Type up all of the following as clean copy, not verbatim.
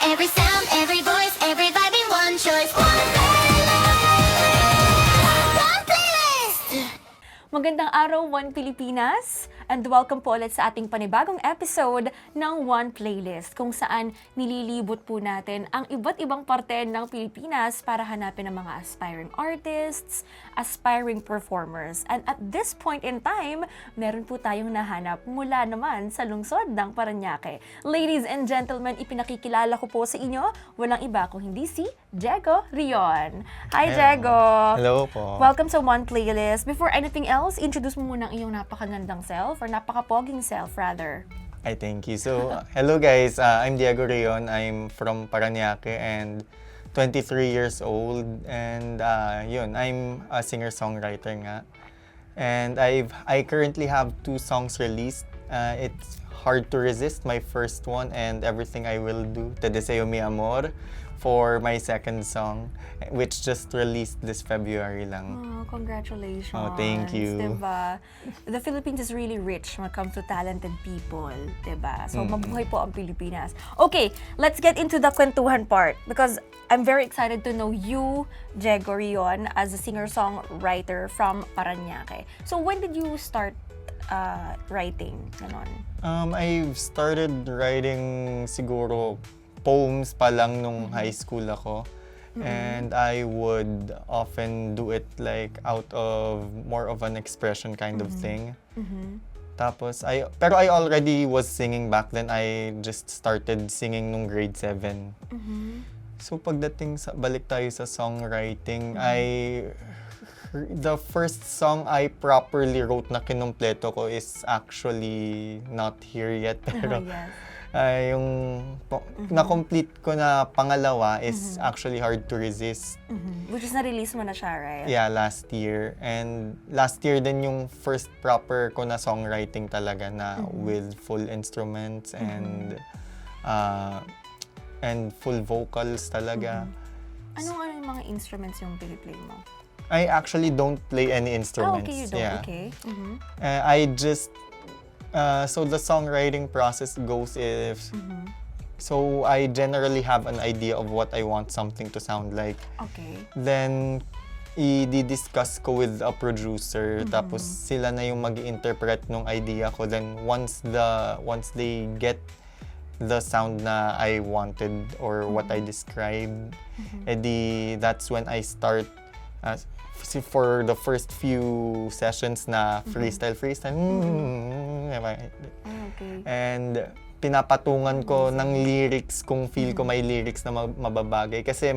Every sound, every voice, every vibe in one choice. One playlist. One playlist. Magandang araw, One Pilipinas! And welcome po ulit sa ating panibagong episode ng One Playlist, kung saan nililibot po natin ang iba't ibang parte ng Pilipinas para hanapin ang mga aspiring artists, aspiring performers. And at this point in time, meron po tayong nahanap mula naman sa lungsod ng Parañaque. Ladies and gentlemen, ipinakikilala ko po sa inyo, walang iba kung hindi si Jego Rion. Hi, Jego! Hello po. Welcome sa One Playlist. Before anything else, introduce mo muna ang iyong napakagandang self, or napakapoging self, rather. I thank you. So, hello guys. I'm Diego Rion. I'm from Parañaque and 23 years old. And yun, I'm a singer-songwriter nga. And I currently have 2 songs released. It's Hard to Resist, my first one, and Everything I Will Do, Te Deseo Mi Amor, for my second song, which just released this February lang. Oh, congratulations. Oh, thank you. Diba? The Philippines is really rich when it comes to talented people. Diba? So, mabuhay po ang Pilipinas. Okay, let's get into the kwentuhan part because I'm very excited to know you, Jego Rion, as a singer-songwriter from Parañaque. So, when did you start writing? Ganon. I've started writing siguro poems pa lang nung high school ako. And I would often do it like out of more of an expression kind of thing. Tapos, pero I already was singing back then. I just started singing nung grade 7. So pagdating sa, balik tayo sa songwriting, the first song I properly wrote na kinumpleto ko is actually not here yet. Pero Yes. yung na-complete ko na pangalawa is actually Hard to Resist. Which is na-release mo na siya, right? Yeah, last year. And last year din yung first proper ko na songwriting talaga na with full instruments and full vocals talaga. Anong yung mga instruments yung piniplay mo? I actually don't play any Ah, instruments. okay, you don't. Yeah. Okay. I just so the songwriting process goes if so I generally have an idea of what I want something to sound like. Okay. Then i-discuss ko with a producer tapos sila na yung mag-interpret ng idea ko. Then once they get the sound na I wanted or what I described, edi that's when I start for the first few sessions na freestyle. Okay. And pinapatungan ko ng lyrics kung feel ko may lyrics na mababagay. Kasi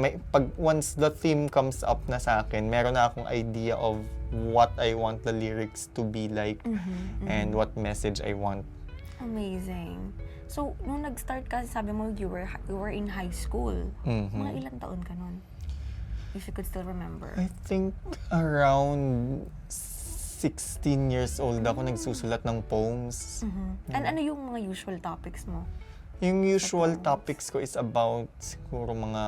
once the theme comes up na sa akin, meron na akong idea of what I want the lyrics to be like and what message I want. Amazing. So, nung nag-start ka, sabi mo you were in high school. Mga ilang taon ka nun? If you could still remember. I think around 16 years old ako nagsusulat ng poems. And ano yung mga usual topics mo? Yung usual topics ko is about siguro mga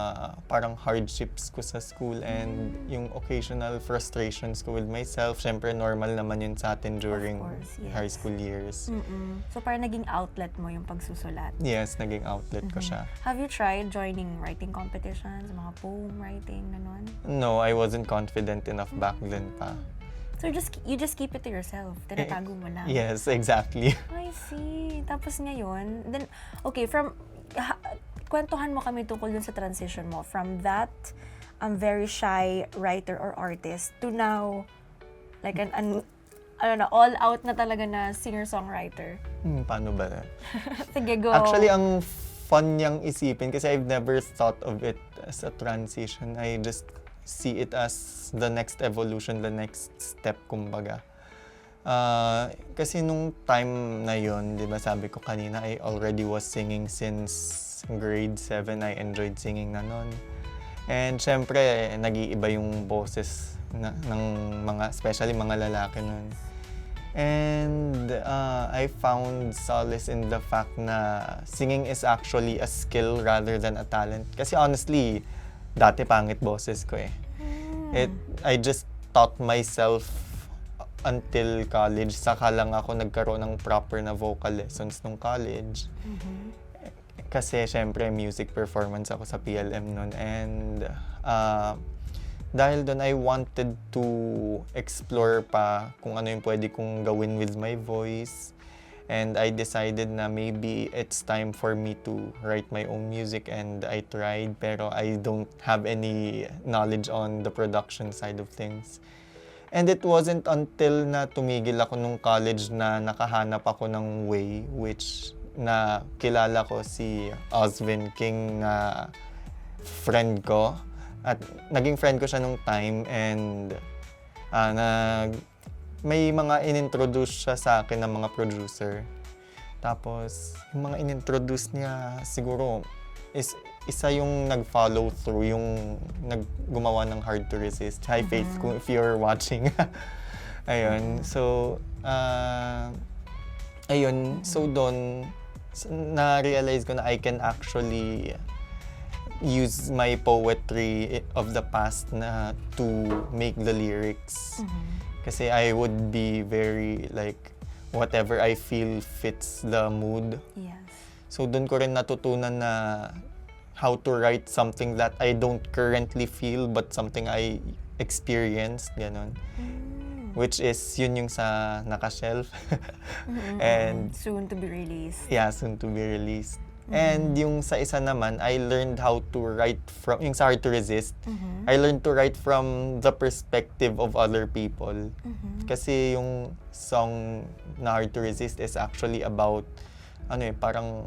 parang hardships ko sa school and yung occasional frustrations ko with myself. Siyempre, normal naman yun sa atin during course, yes. high school years. So, parang naging outlet mo yung pagsusulat. Yes, naging outlet ko siya. Have you tried joining writing competitions, mga poem writing, ganon? No, I wasn't confident enough back then pa. So, you just keep it to yourself. Tinatago mo lang. Yes, exactly. I see. Tapos ngayon, then, okay, kwentuhan mo kami tungkol dun sa transition mo. From that, very shy writer or artist to now, like ano na, all out na talaga na singer-songwriter. Paano ba? Sige, go. Actually, ang fun niyang isipin kasi I've never thought of it as a transition. I just see it as the next evolution, the next step, kumbaga. Kasi nung time na yon, di ba sabi ko kanina, I already was singing since grade 7. I enjoyed singing na nun. And syempre, nag-iiba yung boses ng mga, especially mga lalaki nun. And I found solace in the fact na singing is actually a skill rather than a talent. Kasi honestly, dati pangit boses ko eh. I just taught myself until college. Saka lang ako nagkaroon ng proper na vocal lessons nung college. kasi syempre music performance ako sa PLM noon, and dahil doon I wanted to explore pa kung ano yung pwede kong gawin with my voice, and I decided na maybe it's time for me to write my own music, and I tried pero I don't have any knowledge on the production side of things. And it wasn't until na tumigil ako nung college na nakahanap ako ng way, which na kilala ko si Osvin King na friend ko. At naging friend ko siya nung time, and may mga inintroduce siya sa akin ng mga producer. Tapos, yung mga inintroduce niya siguro is isa yung nag-follow through, yung gumawa ng Hard to Resist. Hi Faith, kung if you're watching. Ayun. So, doon na-realize ko na I can actually use my poetry of the past na to make the lyrics. Kasi I would be very like, whatever I feel fits the mood. Yes. So doon ko rin natutunan na how to write something that I don't currently feel but something I experienced, ganon. Which is yun yung sa Nakashelf. And soon to be released. yeah, soon to be released. And yung sa isa naman, I learned how to write from, yung sa Hard to Resist, I learned to write from the perspective of other people. Kasi yung song na Hard to Resist is actually about, parang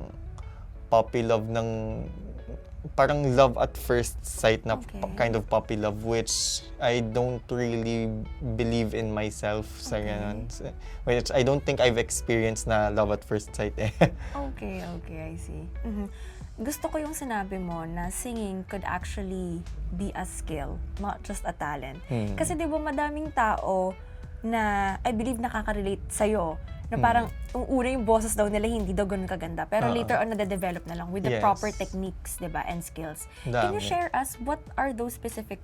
puppy love parang love at first sight na kind of puppy love, which I don't really believe in myself sa ganun. Which I don't think I've experienced na love at first sight eh. Okay, I see. Gusto ko yung sinabi mo na singing could actually be a skill, not just a talent. Kasi di ba madaming tao na I believe nakaka-relate sa'yo, na parang yung una yung boses daw nila hindi daw ganun kaganda, pero later on nade-develop na lang with the proper techniques, 'di ba, and skills. Can you share us what are those specific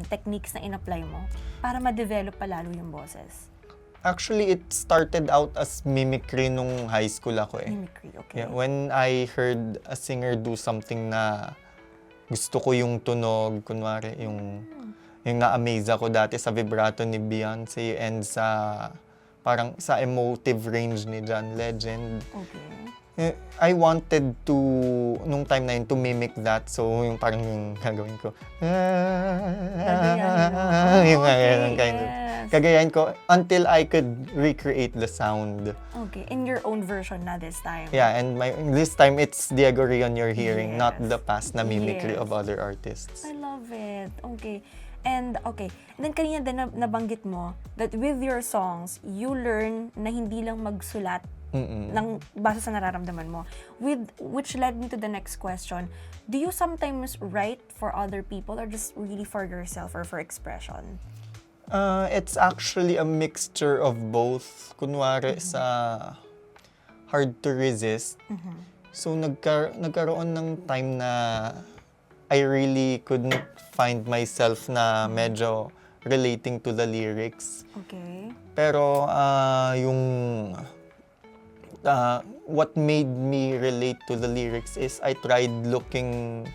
techniques na in-apply mo para ma-develop pa lalo yung boses? Actually, it started out as mimicry nung high school ako eh. Mimicry, okay. Yeah, when I heard a singer do something na gusto ko yung tunog, kunwari yung na-amaze ako dati sa vibrato ni Beyonce and parang sa emotive range ni John Legend. Okay. I wanted to, nung time na yun, to mimic that. So, yung parang yung gagawin ko. Yung kind of. Kagayan ko until I could recreate the sound. Okay, in your own version na this time. Yeah, and this time it's Diego Rion you're hearing, not the past na mimicry of other artists. I love it. Okay. And then kanina din nabanggit mo that with your songs, you learn na hindi lang magsulat ng base sa nararamdaman mo. Which led me to the next question. Do you sometimes write for other people or just really for yourself or for expression? It's actually a mixture of both. Kunwari sa Hard to Resist. So nagkaroon ng time na I really couldn't find myself na medyo relating to the lyrics. Okay. Pero what made me relate to the lyrics is I tried looking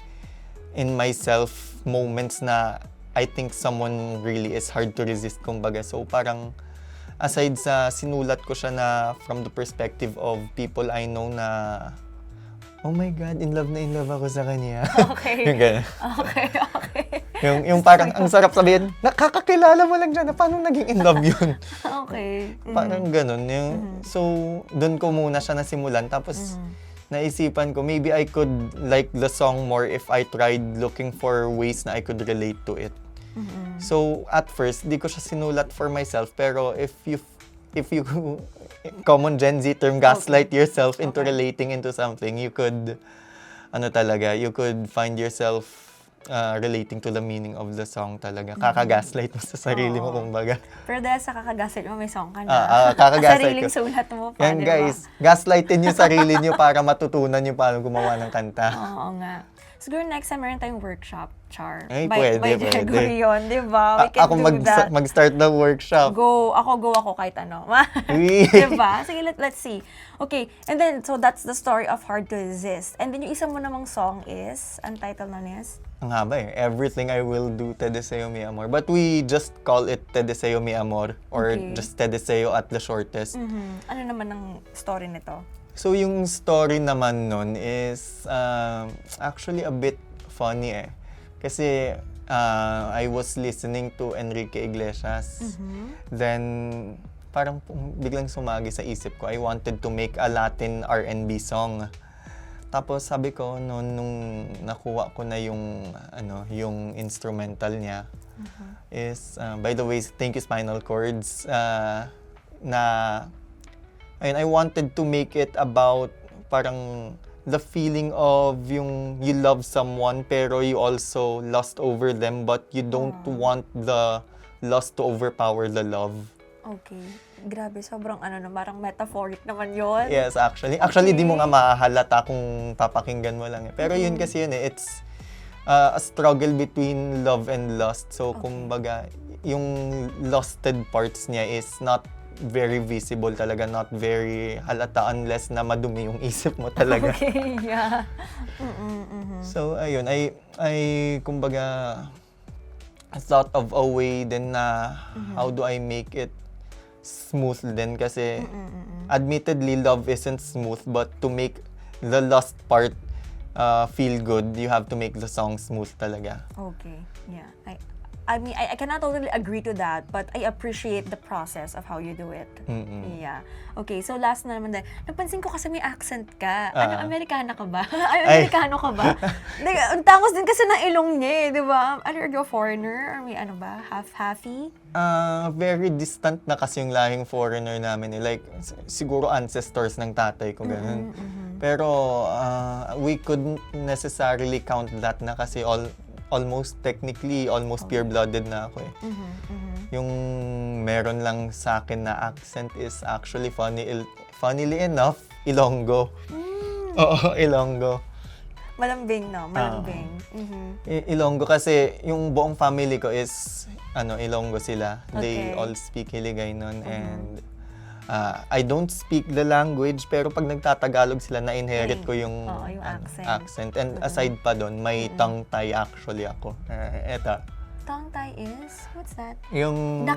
in myself moments na I think someone really is hard to resist, kumbaga. So parang aside sa sinulat ko siya na from the perspective of people I know na oh my God, in love ako sa kanya. Okay. Yung ganun. Okay. Yung parang, ang sarap sabihin, nakakakilala mo lang dyan na paano naging in love yun. Okay. Parang ganun. So, doon ko muna siya nasimulan. Tapos, naisipan ko, maybe I could like the song more if I tried looking for ways na I could relate to it. So, at first, di ko siya sinulat for myself. Pero if you common Gen Z term, gaslight yourself into relating into something, you could, you could find yourself relating to the meaning of the song talaga. Kakagaslight mo sa sarili mo, kumbaga. Pero dahil sa kakagaslight mo, may song ka na. Kakagaslight sariling sulat mo pa, yan, guys, gaslightin yung sarili nyo para matutunan nyo paano gumawa ng kanta. Oo nga. Siguro next time meron tayong workshop, Char. Ay, by pwede. Gregory yun, di ba? We can Ako do that. mag-start the workshop. Go ako kahit ano. Uy. Diba? Sige, let's see. Okay, and then, so that's the story of Hard to Resist. And then yung isa mo namang song is, ang title nun is? Ang haba eh. Everything I Will Do, Te Deseo Mi Amor. But we just call it Te Deseo Mi Amor or Okay. just Te Deseo at the shortest. Ano naman ang story nito? So yung story naman nun is actually a bit funny eh. Kasi I was listening to Enrique Iglesias. Then parang biglang sumagi sa isip ko. I wanted to make a Latin R&B song. Tapos sabi ko nung nakuha ko na yung yung instrumental niya is by the way, thank you Spinal Chords na ayun, I wanted to make it about parang the feeling of yung you love someone pero you also lust over them but you don't want the lust to overpower the love. Okay. Grabe, sobrang parang metaphoric naman yon. Yes, actually. Actually, di mo nga mahalata kung papakinggan mo lang eh. Pero yun kasi yun eh, it's a struggle between love and lust. So, kumbaga, yung lusted parts niya is not very visible talaga, not very halata unless na madumi yung isip mo talaga. Okay, yeah. So, ayun, I kumbaga, I thought of a way din na how do I make it smooth din kasi admittedly love isn't smooth but to make the lust part feel good, you have to make the song smooth talaga. Okay, yeah. I mean, I cannot totally agree to that, but I appreciate the process of how you do it. Yeah. Okay, so last na naman din. Napansin ko kasi may accent ka. Amerikana ka ba? Amerikano ka ba? Ang tangos din kasi ng ilong niya eh, di ba? Are you a foreigner? Or may half-halfy? Very distant na kasi yung lahing foreigner namin eh. Like, siguro ancestors ng tatay ko, ganun. Pero we couldn't necessarily count that na kasi almost pure-blooded na ako eh. Yung meron lang sa akin na accent is actually funnily enough, Ilonggo. Oo, Ilonggo. Malambing, no? Malambing. Ilonggo kasi yung buong family ko is Ilonggo sila. They Okay. all speak Hiligaynon and I don't speak the language pero pag nagtatagalog sila na-inherit ko yung, Oo, yung accent. And aside pa doon, may tongue tie actually ako. Eto. Tongue tie is? What's that? Yung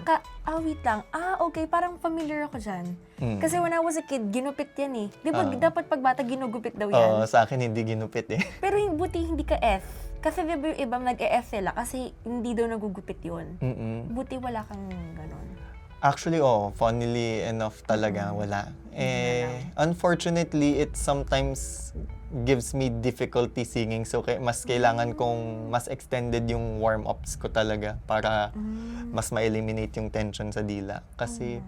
Wait lang. Okay. Parang familiar ako dyan. Kasi when I was a kid, ginupit yan eh. Di ba dapat pag bata ginugupit daw yan? sa akin hindi ginupit eh. Pero buti hindi ka F. Kasi di ba yung iba nag-E-F sila kasi hindi daw nagugupit yun. Buti wala kang ganun. Actually, funnily enough talaga, wala. Unfortunately, it sometimes gives me difficulty singing. So, mas kailangan kong mas extended yung warm-ups ko talaga para mas ma-eliminate yung tension sa dila. Kasi,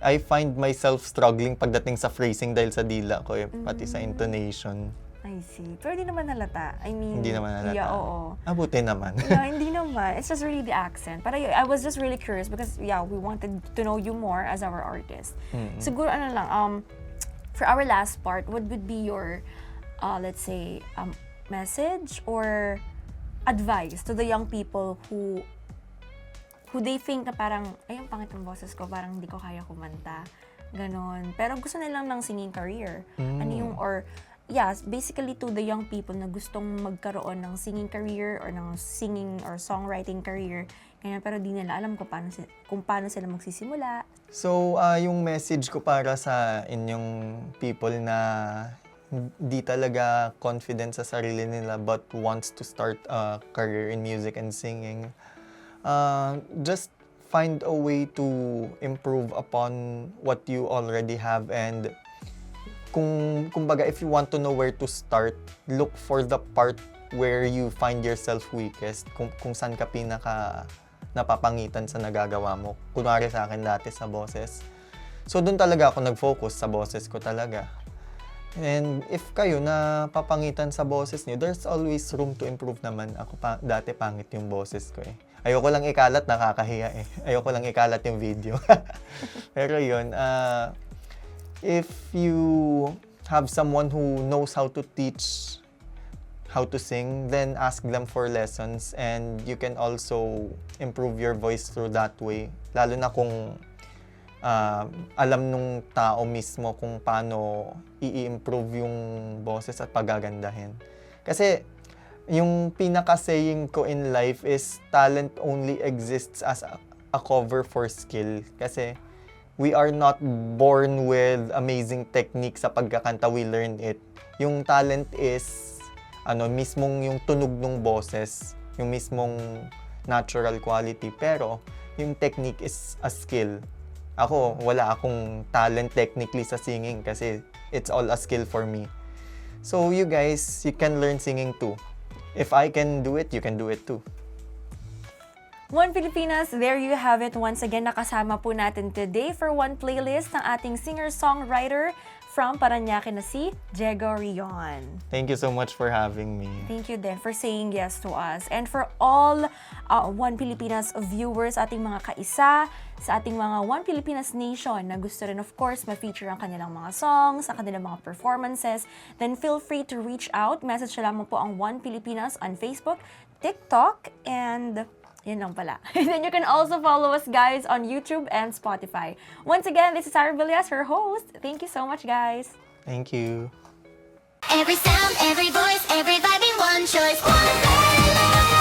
I find myself struggling pagdating sa phrasing dahil sa dila ko eh, pati sa intonation. I see. Pero hindi naman halata. I mean, Hindi naman halata. Yeah, oo. Buti naman. Yeah, hindi naman. It's just really the accent. But I was just really curious because, we wanted to know you more as our artist. Siguro, for our last part, what would be your, let's say, message or advice to the young people who they think na parang, ay, ang pangit ng boses ko, parang hindi ko kaya kumanta. Ganon. Pero gusto nilang ng singing career. Ano yung, basically to the young people na gustong magkaroon ng singing career or ng singing or songwriting career, ganyan, pero di nila alam kung paano sila magsisimula. So, yung message ko para sa inyong people na di talaga confident sa sarili nila but wants to start a career in music and singing, just find a way to improve upon what you already have and kumbaga, if you want to know where to start, look for the part where you find yourself weakest, kung saan ka pinaka napapangitan sa nagagawa mo. Kunwari sa akin dati sa boses. So, doon talaga ako nag-focus sa boses ko talaga. And if kayo na papangitan sa boses niyo, there's always room to improve naman. Ako dati pangit yung boses ko eh. Ayoko lang ikalat, nakakahiya eh. Ayoko lang ikalat yung video. Pero yun, if you have someone who knows how to teach how to sing, then ask them for lessons, and you can also improve your voice through that way. Lalo na kung alam nung tao mismo kung paano i-improve yung boses at pagagandahin. Kasi yung pinaka-saying ko in life is talent only exists as a cover for skill. Kasi we are not born with amazing technique sa pagkakanta, we learn it. Yung talent is mismong yung tunog ng boses, yung mismong natural quality, pero yung technique is a skill. Ako, wala akong talent technically sa singing kasi it's all a skill for me. So you guys, you can learn singing too. If I can do it, you can do it too. One Pilipinas, there you have it. Once again, nakasama po natin today for One Playlist ng ating singer-songwriter from Parañaque na si Diego Rion. Thank you so much for having me. Thank you din for saying yes to us. And for all One Pilipinas viewers, ating mga kaisa, sa ating mga One Pilipinas Nation na gusto rin of course ma-feature ang kanilang mga songs, ang kanilang mga performances, then feel free to reach out. Message lamang po ang One Pilipinas on Facebook, TikTok, and yun lang pala. And then you can also follow us, guys, on YouTube and Spotify. Once again, this is Sarah Villas, her host. Thank you so much, guys. Thank you. Every sound, every voice, every vibe in one choice. One playlist.